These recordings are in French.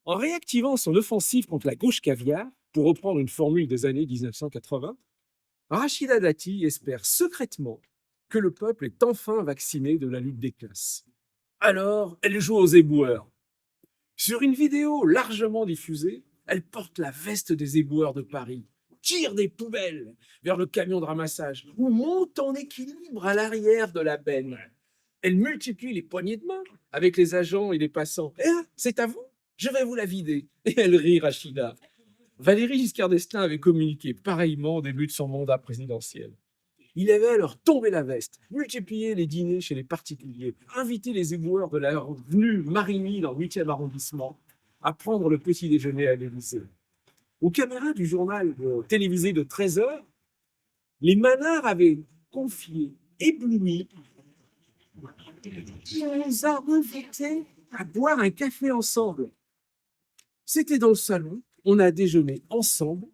En réactivant son offensive contre la gauche caviar, pour reprendre une formule des années 1980, Rachida Dati espère secrètement que le peuple est enfin vacciné de la lutte des classes. Alors, elle joue aux éboueurs. Sur une vidéo largement diffusée, elle porte la veste des éboueurs de Paris, tire des poubelles vers le camion de ramassage ou monte en équilibre à l'arrière de la benne. Elle multiplie les poignées de main avec les agents et les passants. « Eh, c'est à vous? Je vais vous la vider. » Et elle rit, Rachida. Valéry Giscard d'Estaing avait communiqué pareillement au début de son mandat présidentiel. Il avait alors tombé la veste, multiplié les dîners chez les particuliers, invité les éboueurs de la rue Marigny dans le 8e arrondissement à prendre le petit déjeuner à l'Élysée. Aux caméras du journal télévisé de 13 heures, les manards avaient confié, éblouis, il les a invités à boire un café ensemble. C'était dans le salon, on a déjeuné ensemble.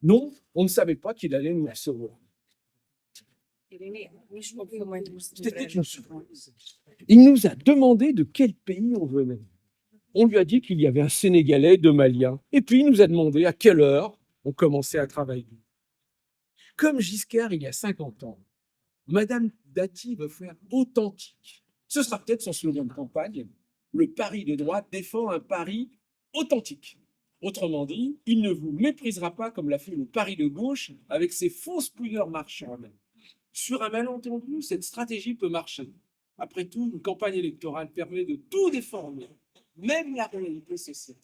Non, on ne savait pas qu'il allait nous recevoir. C'était une surprise. Il nous a demandé de quel pays on venait. On lui a dit qu'il y avait un Sénégalais, deux Maliens. Et puis il nous a demandé à quelle heure on commençait à travailler. Comme Giscard il y a 50 ans, Madame Dati veut faire authentique. Ce sera peut-être son slogan de campagne. Le pari de droite défend un pari authentique. Autrement dit, il ne vous méprisera pas comme l'a fait le pari de gauche avec ses fausses pudeurs marchandes. Sur un malentendu, cette stratégie peut marcher. Après tout, une campagne électorale permet de tout déformer, même la réalité sociale.